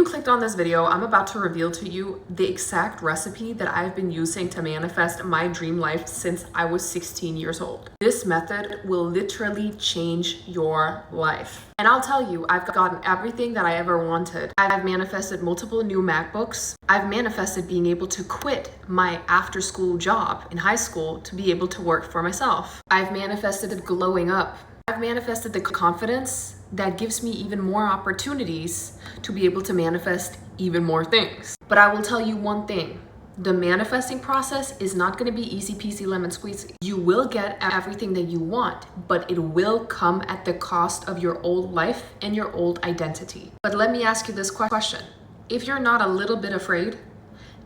you clicked on this video, I'm about to reveal to you the exact recipe that I've been using to manifest my dream life since I was 16 years old. This method will literally change your life. And I'll tell you, I've gotten everything that I ever wanted. I've manifested multiple new MacBooks. I've manifested being able to quit my after-school job in high school to be able to work for myself. I've manifested glowing up. I've manifested the confidence that gives me even more opportunities to be able to manifest even more things. But I will tell you one thing. The manifesting process is not going to be easy peasy lemon squeezy. You will get everything that you want, but it will come at the cost of your old life and your old identity. But let me ask you this question. If you're not a little bit afraid,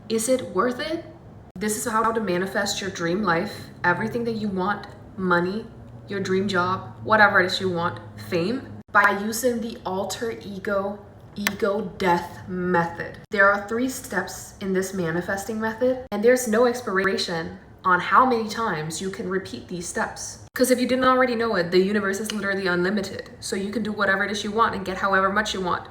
is it worth it? This is how to manifest your dream life, everything that you want, money, your dream job, whatever it is you want, fame, by using the alter ego death method. There are 3 steps in this manifesting method, and there's no expiration on how many times you can repeat these steps. Because if you didn't already know it, the universe is literally unlimited. So you can do whatever it is you want and get however much you want.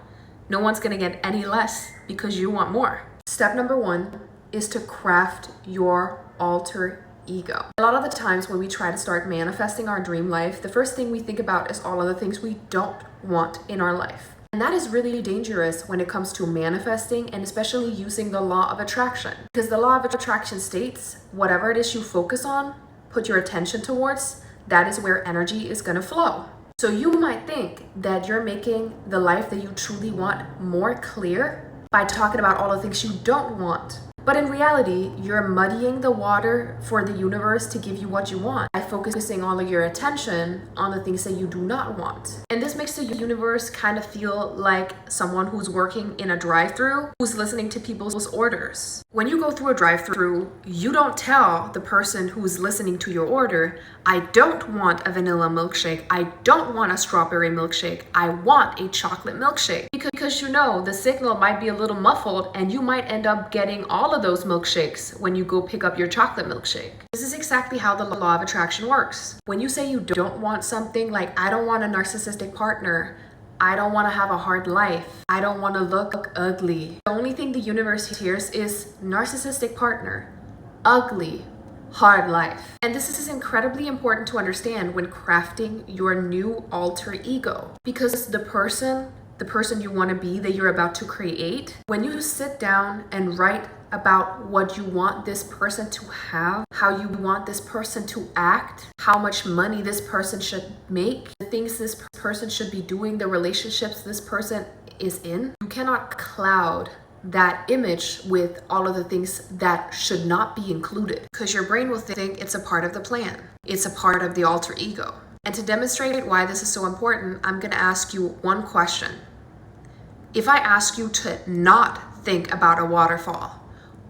No one's gonna get any less because you want more. Step number 1 is to craft your alter ego. A lot of the times when we try to start manifesting our dream life, the first thing we think about is all of the things we don't want in our life. And that is really dangerous when it comes to manifesting, and especially using the law of attraction. Because the law of attraction states, whatever it is you focus on, put your attention towards, that is where energy is gonna flow. So you might think that you're making the life that you truly want more clear by talking about all the things you don't want. But in reality, you're muddying the water for the universe to give you what you want by focusing all of your attention on the things that you do not want. And this makes the universe kind of feel like someone who's working in a drive-thru who's listening to people's orders. When you go through a drive-thru, you don't tell the person who's listening to your order, I don't want a vanilla milkshake. I don't want a strawberry milkshake. I want a chocolate milkshake. Because you know the signal might be a little muffled and you might end up getting all of those milkshakes when you go pick up your chocolate milkshake. This is exactly how the law of attraction works. When you say you don't want something, like I don't want a narcissistic partner, I don't want to have a hard life, I don't want to look ugly. The only thing the universe hears is narcissistic partner, ugly, hard life. And this is incredibly important to understand when crafting your new alter ego, because the person you want to be, that you're about to create, when you sit down and write about what you want this person to have, how you want this person to act, how much money this person should make, the things this person should be doing, the relationships this person is in, you cannot cloud that image with all of the things that should not be included, because your brain will think it's a part of the plan. It's a part of the alter ego. And to demonstrate why this is so important, I'm going to ask you one question. If I ask you to not think about a waterfall,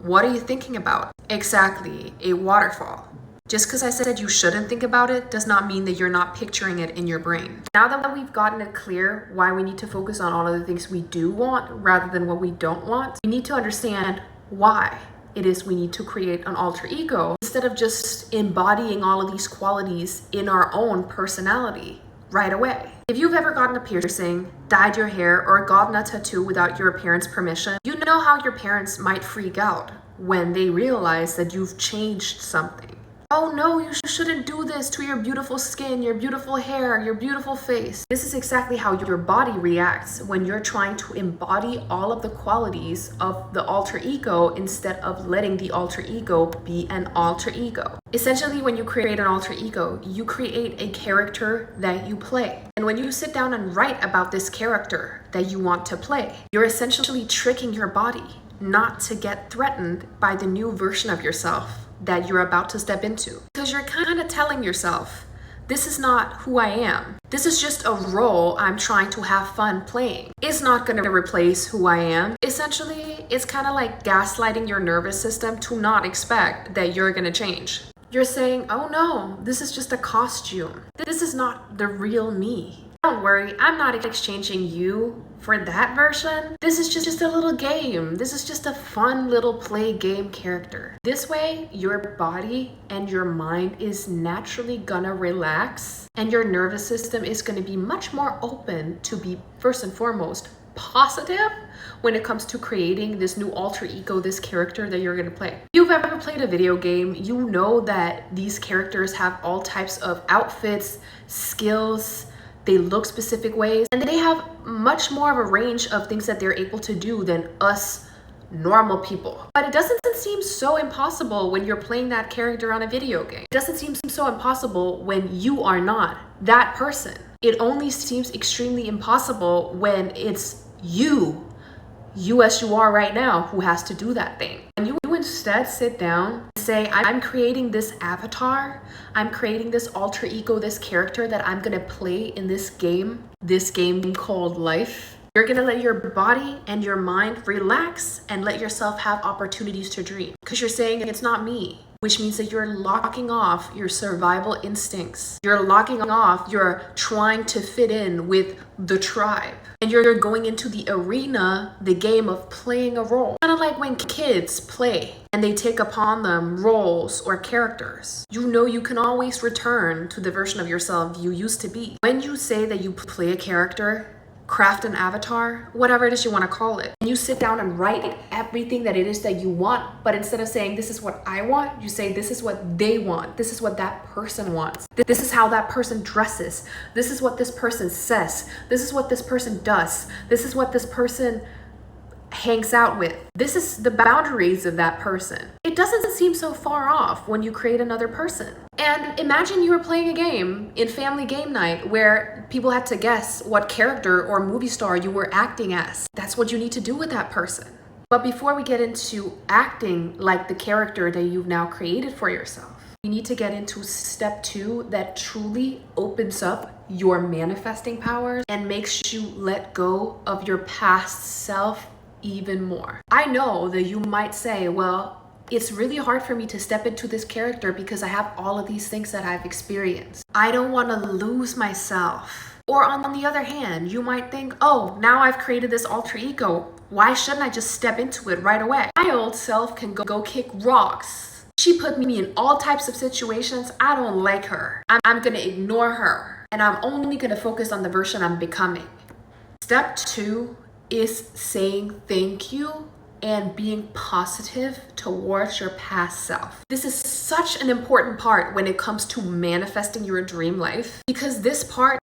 what are you thinking about? Exactly, a waterfall. Just because I said you shouldn't think about it does not mean that you're not picturing it in your brain. Now that we've gotten it clear why we need to focus on all of the things we do want rather than what we don't want, we need to understand why it is we need to create an alter ego instead of just embodying all of these qualities in our own personality right away. If you've ever gotten a piercing, dyed your hair, or gotten a tattoo without your parents' permission, you know how your parents might freak out when they realize that you've changed something. Oh no, you shouldn't do this to your beautiful skin, your beautiful hair, your beautiful face. This is exactly how your body reacts when you're trying to embody all of the qualities of the alter ego instead of letting the alter ego be an alter ego. Essentially, when you create an alter ego, you create a character that you play. And when you sit down and write about this character that you want to play, you're essentially tricking your body not to get threatened by the new version of yourself that you're about to step into. Because you're kind of telling yourself, this is not who I am. This is just a role I'm trying to have fun playing. It's not going to replace who I am. Essentially, it's kind of like gaslighting your nervous system to not expect that you're going to change. You're saying, oh no, this is just a costume. This is not the real me. Don't worry, I'm not exchanging you for that version. This is just a little game. This is just a fun little play game character. This way, your body and your mind is naturally gonna relax, and your nervous system is gonna be much more open to be, first and foremost, positive when it comes to creating this new alter ego, this character that you're going to play. If you've ever played a video game, you know that these characters have all types of outfits, skills, they look specific ways, and they have much more of a range of things that they're able to do than us normal people. But it doesn't seem so impossible when you're playing that character on a video game. It doesn't seem so impossible when you are not that person. It only seems extremely impossible when it's you as you are right now, who has to do that thing. When you instead sit down and say, I'm creating this avatar, I'm creating this alter ego, this character that I'm gonna play in this game called life. You're gonna let your body and your mind relax and let yourself have opportunities to dream. Because you're saying it's not me, which means that you're locking off your survival instincts. You're locking off, you're trying to fit in with the tribe. And you're going into the arena, the game of playing a role. Kind of like when kids play and they take upon them roles or characters. You know you can always return to the version of yourself you used to be. When you say that you play a character, craft an avatar, whatever it is you want to call it, and you sit down and write everything that it is that you want, but instead of saying this is what I want, you say this is what they want, this is what that person wants, this is how that person dresses, this is what this person says, this is what this person does, this is what this person hangs out with, this is the boundaries of that person. It doesn't seem so far off when you create another person. And imagine you were playing a game in family game night where people had to guess what character or movie star you were acting as. That's what you need to do with that person. But before we get into acting like the character that you've now created for yourself, you need to get into step 2 that truly opens up your manifesting powers and makes you let go of your past self even more. I know that you might say, well, it's really hard for me to step into this character because I have all of these things that I've experienced. I don't want to lose myself. Or on the other hand, you might think, oh, now I've created this alter ego. Why shouldn't I just step into it right away? My old self can go kick rocks. She put me in all types of situations. I don't like her. I'm going to ignore her. And I'm only going to focus on the version I'm becoming. Step 2 is saying thank you and being positive towards your past self. This is such an important part when it comes to manifesting your dream life, because this part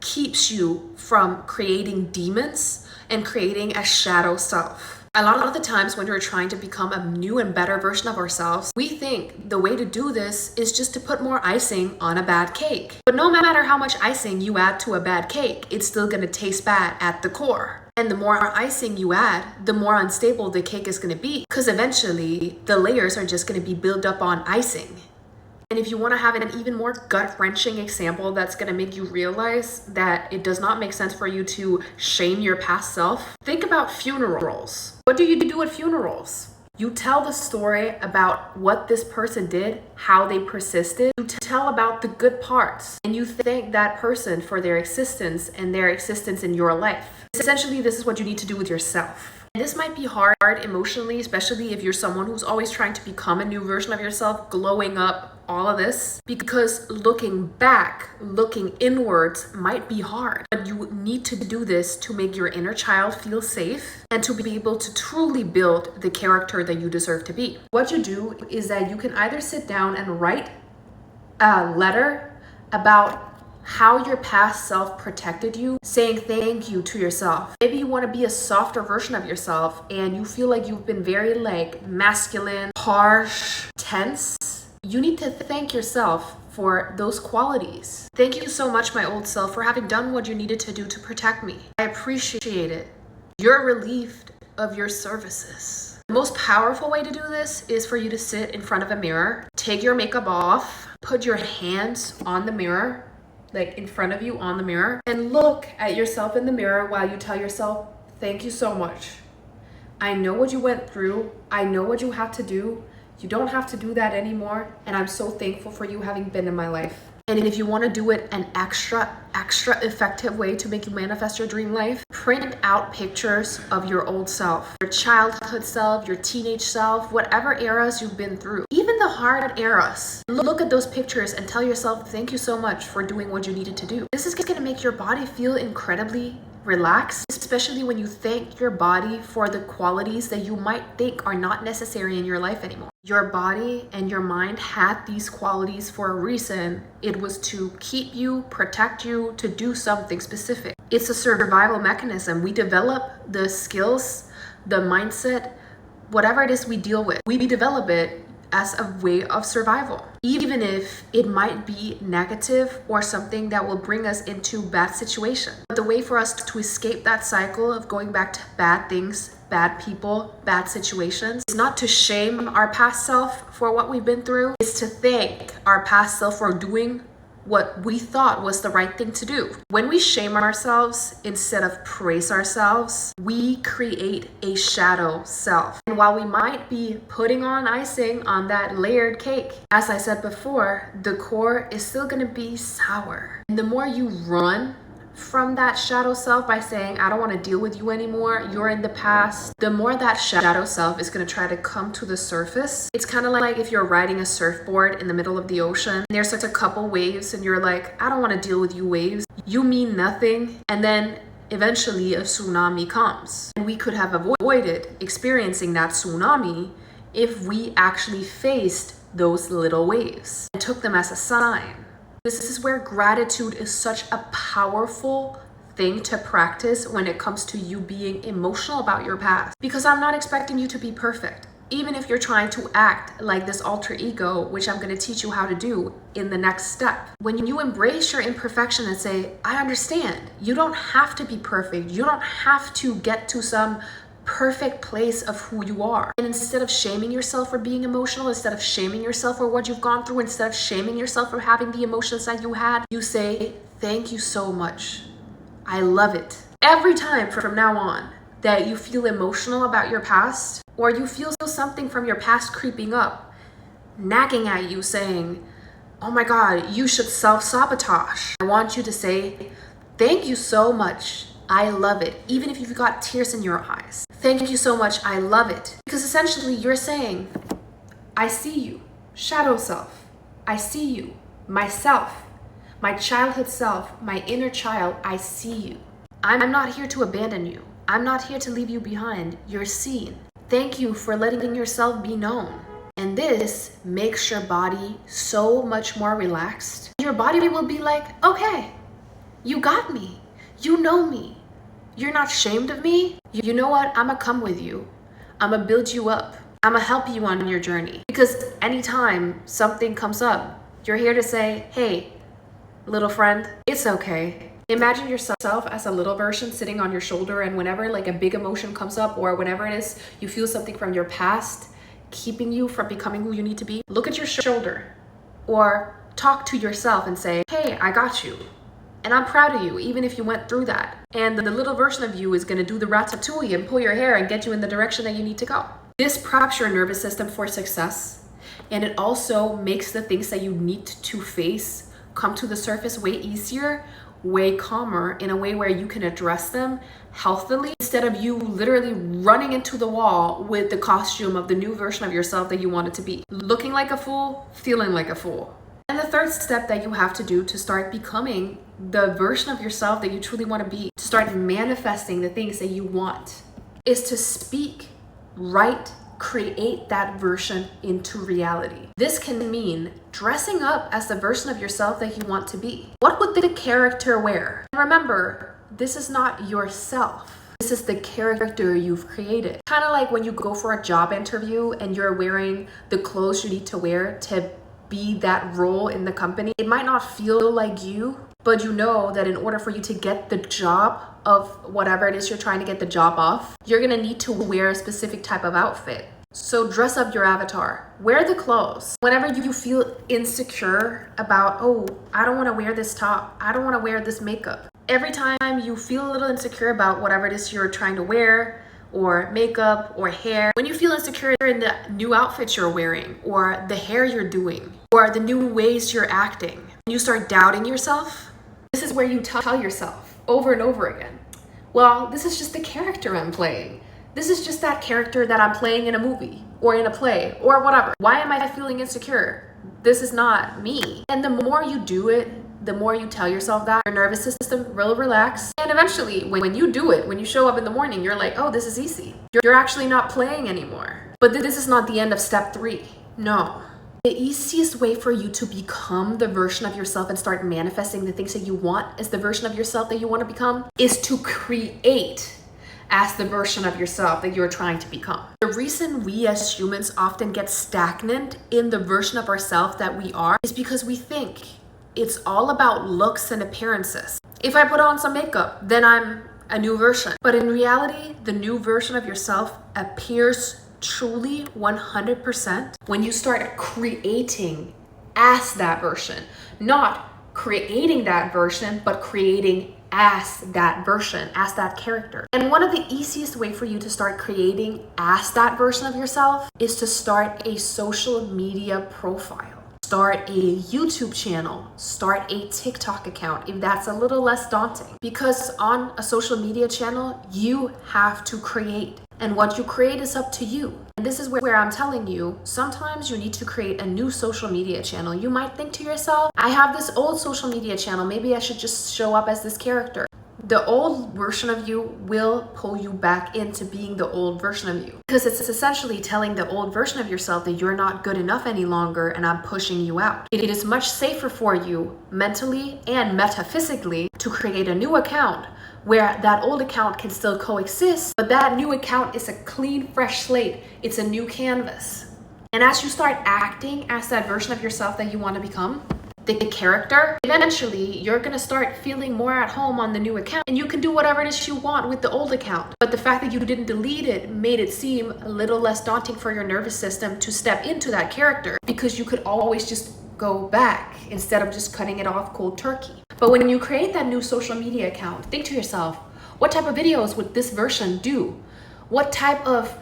keeps you from creating demons and creating a shadow self. A lot of the times when we're trying to become a new and better version of ourselves, we think the way to do this is just to put more icing on a bad cake. But no matter how much icing you add to a bad cake, it's still gonna taste bad at the core. And the more icing you add, the more unstable the cake is going to be, because eventually the layers are just going to be built up on icing. And if you want to have an even more gut-wrenching example that's going to make you realize that it does not make sense for you to shame your past self, think about funerals. What do you do at funerals? You tell the story about what this person did, how they persisted. You tell about the good parts, and you thank that person for their existence and their existence in your life. Essentially, this is what you need to do with yourself. And this might be hard emotionally, especially if you're someone who's always trying to become a new version of yourself, glowing up, all of this, because looking back, looking inwards might be hard. But you need to do this to make your inner child feel safe and to be able to truly build the character that you deserve to be. What you do is that you can either sit down and write a letter about how your past self protected you, saying thank you to yourself. Maybe you want to be a softer version of yourself and you feel like you've been very masculine, harsh, tense. You need to thank yourself for those qualities. Thank you so much, my old self, for having done what you needed to do to protect me. I appreciate it. You're relieved of your services. The most powerful way to do this is for you to sit in front of a mirror, take your makeup off, put your hands on the mirror, like in front of you on the mirror, and look at yourself in the mirror while you tell yourself, thank you so much. I know what you went through. I know what you have to do. You don't have to do that anymore. And I'm so thankful for you having been in my life. And if you want to do it an extra effective way to make you manifest your dream life, print out pictures of your old self, your childhood self, your teenage self, whatever eras you've been through, even the hard eras. Look at those pictures and tell yourself, thank you so much for doing what you needed to do. This is going to make your body feel incredibly relaxed, especially when you thank your body for the qualities that you might think are not necessary in your life anymore. Your body and your mind had these qualities for a reason. It was to keep you, protect you, to do something specific. It's a survival mechanism. We develop the skills, the mindset, whatever it is we deal with. We develop it as a way of survival, even if it might be negative or something that will bring us into bad situations. But the way for us to escape that cycle of going back to bad things, bad people, bad situations, is not to shame our past self for what we've been through. It's to thank our past self for doing what we thought was the right thing to do. When we shame ourselves instead of praise ourselves, we create a shadow self. And while we might be putting on icing on that layered cake, as I said before, the core is still gonna be sour. And the more you run from that shadow self by saying, I don't want to deal with you anymore, you're in the past, the more that shadow self is going to try to come to the surface. It's kind of like if you're riding a surfboard in the middle of the ocean, and there's like a couple waves and you're like, I don't want to deal with you waves, you mean nothing, and then eventually a tsunami comes. And we could have avoided experiencing that tsunami if we actually faced those little waves and took them as a sign. This is where gratitude is such a powerful thing to practice when it comes to you being emotional about your past. Because I'm not expecting you to be perfect. Even if you're trying to act like this alter ego, which I'm going to teach you how to do in the next step. When you embrace your imperfection and say, I understand, you don't have to be perfect. You don't have to get to some perfect place of who you are. And instead of shaming yourself for being emotional, instead of shaming yourself for what you've gone through, instead of shaming yourself for having the emotions that you had, you say, thank you so much. I love it. Every time from now on that you feel emotional about your past, or you feel something from your past creeping up, nagging at you saying, oh my God, you should self-sabotage. I want you to say, thank you so much. I love it. Even if you've got tears in your eyes. Thank you so much. I love it. Because essentially you're saying, I see you, shadow self. I see you, myself, my childhood self, my inner child. I see you. I'm not here to abandon you. I'm not here to leave you behind. You're seen. Thank you for letting yourself be known. And this makes your body so much more relaxed. Your body will be like, okay, you got me. You know me. You're not ashamed of me. You know what? I'm gonna come with you. I'm gonna build you up. I'm gonna help you on your journey. Because anytime something comes up, you're here to say, hey, little friend, it's okay. Imagine yourself as a little version sitting on your shoulder, and whenever like a big emotion comes up or whenever it is, you feel something from your past keeping you from becoming who you need to be, look at your shoulder or talk to yourself and say, hey, I got you. And I'm proud of you, even if you went through that. And the little version of you is gonna do the ratatouille and pull your hair and get you in the direction that you need to go. This preps your nervous system for success. And it also makes the things that you need to face come to the surface way easier, way calmer, in a way where you can address them healthily, instead of you literally running into the wall with the costume of the new version of yourself that you wanted to be. Looking like a fool, feeling like a fool. And the third step that you have to do to start becoming the version of yourself that you truly want to be, to start manifesting the things that you want, is to speak, write, create that version into reality. This can mean dressing up as the version of yourself that you want to be. What would the character wear? Remember, this is not yourself. This is the character you've created. Kind of like when you go for a job interview and you're wearing the clothes you need to wear to be that role in the company. It might not feel like you, but you know that in order for you to get the job of whatever it is you're trying to get the job of, you're gonna need to wear a specific type of outfit. So dress up your avatar, wear the clothes. Whenever you feel insecure about, oh, I don't wanna wear this top, I don't wanna wear this makeup. Every time you feel a little insecure about whatever it is you're trying to wear, or makeup or hair, when you feel insecure in the new outfits you're wearing, or the hair you're doing, or the new ways you're acting, you start doubting yourself, this is where you tell yourself over and over again, well, this is just the character I'm playing. This is just that character that I'm playing in a movie or in a play or whatever. Why am I feeling insecure? This is not me. And the more you do it, the more you tell yourself that, your nervous system will relax. And eventually, when you do it, when you show up in the morning, you're like, oh, this is easy. You're actually not playing anymore. But this is not the end of step 3. No. The easiest way for you to become the version of yourself and start manifesting the things that you want as the version of yourself that you want to become is to create as the version of yourself that you're trying to become. The reason we as humans often get stagnant in the version of ourselves that we are is because we think it's all about looks and appearances. If I put on some makeup, then I'm a new version. But in reality, the new version of yourself appears truly 100% when you start creating as that version. Not creating that version, but creating as that version, as that character. And one of the easiest way for you to start creating as that version of yourself is to start a social media profile. Start a YouTube channel, start a TikTok account if that's a little less daunting. Because on a social media channel, you have to create. And what you create is up to you. And this is where I'm telling you, sometimes you need to create a new social media channel. You might think to yourself, I have this old social media channel, maybe I should just show up as this character. The old version of you will pull you back into being the old version of you. Because it's essentially telling the old version of yourself that you're not good enough any longer and I'm pushing you out. It is much safer for you mentally and metaphysically to create a new account where that old account can still coexist, but that new account is a clean, fresh slate. It's a new canvas. And as you start acting as that version of yourself that you want to become, the character, eventually you're going to start feeling more at home on the new account and you can do whatever it is you want with the old account. But the fact that you didn't delete it made it seem a little less daunting for your nervous system to step into that character because you could always just go back instead of just cutting it off cold turkey. But when you create that new social media account, think to yourself, what type of videos would this version do? What type of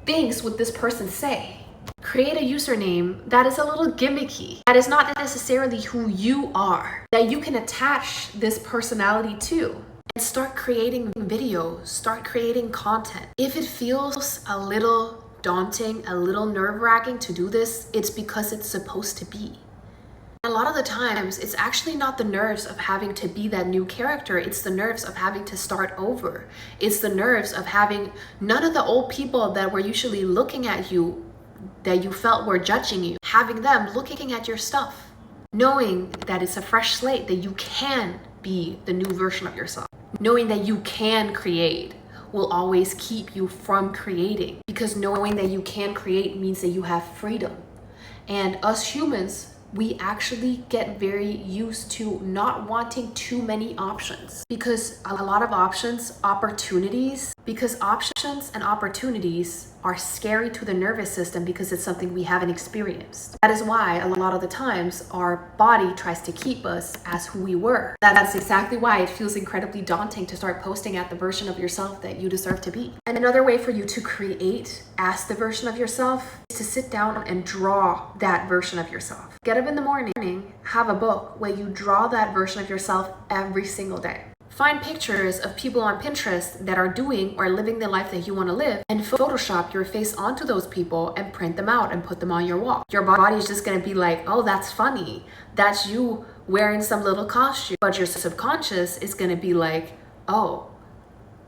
things would this person say? Create a username that is a little gimmicky, that is not necessarily who you are, that you can attach this personality to. And start creating videos, start creating content. If it feels a little daunting, a little nerve-wracking to do this, it's because it's supposed to be. A lot of the times, it's actually not the nerves of having to be that new character. It's the nerves of having to start over. It's the nerves of having none of the old people that were usually looking at you, that you felt were judging you, having them looking at your stuff, knowing that it's a fresh slate, that you can be the new version of yourself, knowing that you can create will always keep you from creating, because knowing that you can create means that you have freedom. And us humans, we actually get very used to not wanting too many options, because a lot of options and opportunities are scary to the nervous system because it's something we haven't experienced. That is why a lot of the times our body tries to keep us as who we were. That's exactly why it feels incredibly daunting to start posting at the version of yourself that you deserve to be. And another way for you to create as the version of yourself is to sit down and draw that version of yourself. Get up in the morning, have a book where you draw that version of yourself every single day. Find pictures of people on Pinterest that are doing or living the life that you want to live and Photoshop your face onto those people and print them out and put them on your wall. Your body is just going to be like, oh, that's funny. That's you wearing some little costume. But your subconscious is going to be like, oh,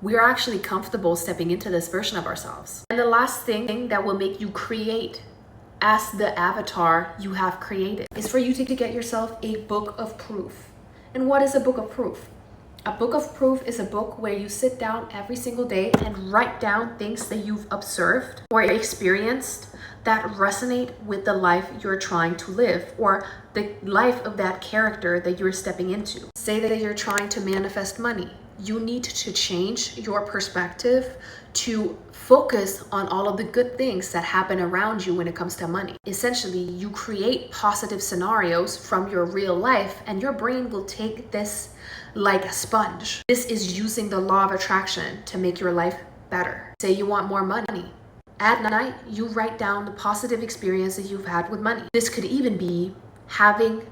we're actually comfortable stepping into this version of ourselves. And the last thing that will make you create as the avatar you have created is for you to get yourself a book of proof. And what is a book of proof? A book of proof is a book where you sit down every single day and write down things that you've observed or experienced that resonate with the life you're trying to live or the life of that character that you're stepping into. Say that you're trying to manifest money. You need to change your perspective to focus on all of the good things that happen around you when it comes to money. Essentially, you create positive scenarios from your real life and your brain will take this like a sponge. This is using the law of attraction to make your life better. Say you want more money. At night, you write down the positive experiences you've had with money. This could even be having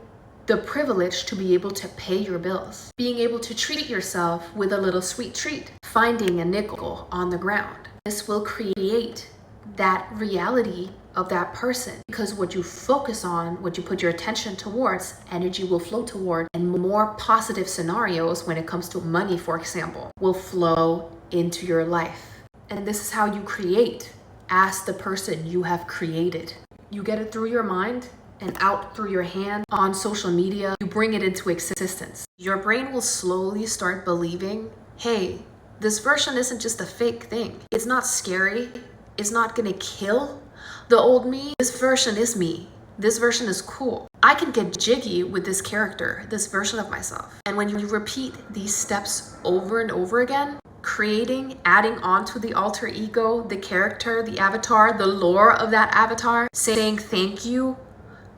the privilege to be able to pay your bills, being able to treat yourself with a little sweet treat, finding a nickel on the ground. This will create that reality of that person, because what you focus on, what you put your attention towards, energy will flow toward, and more positive scenarios when it comes to money, for example, will flow into your life. And this is how you create as the person you have created. You get it through your mind and out through your hand on social media. You bring it into existence. Your brain will slowly start believing, hey, this version isn't just a fake thing. It's not scary. It's not gonna kill the old me. This version is me. This version is cool. I can get jiggy with this character, this version of myself. And when you repeat these steps over and over again, creating, adding on to the alter ego, the character, the avatar, the lore of that avatar, saying thank you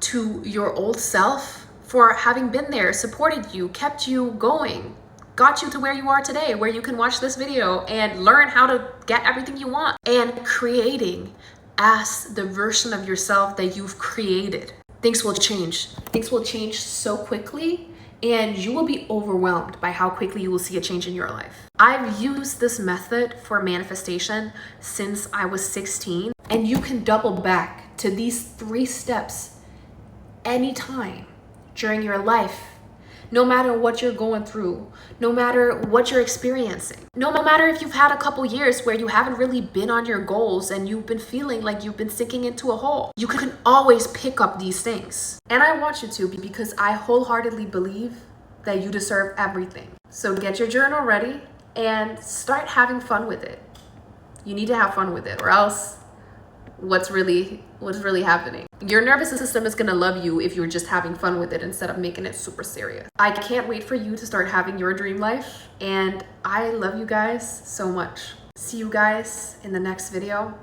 to your old self for having been there, supported you, kept you going, got you to where you are today, where you can watch this video and learn how to get everything you want, and creating as the version of yourself that you've created. Things will change. Things will change so quickly, and you will be overwhelmed by how quickly you will see a change in your life. I've used this method for manifestation since I was 16, and you can double back to these 3 steps anytime during your life. No matter what you're going through, no matter what you're experiencing, no matter if you've had a couple years where you haven't really been on your goals and you've been feeling like you've been sinking into a hole, you can always pick up these things. And I want you to, because I wholeheartedly believe that you deserve everything. So get your journal ready and start having fun with it. You need to have fun with it, or else what's really happening? Your nervous system is gonna love you if you're just having fun with it instead of making it super serious. I can't wait for you to start having your dream life, and I love you guys so much. See you guys in the next video.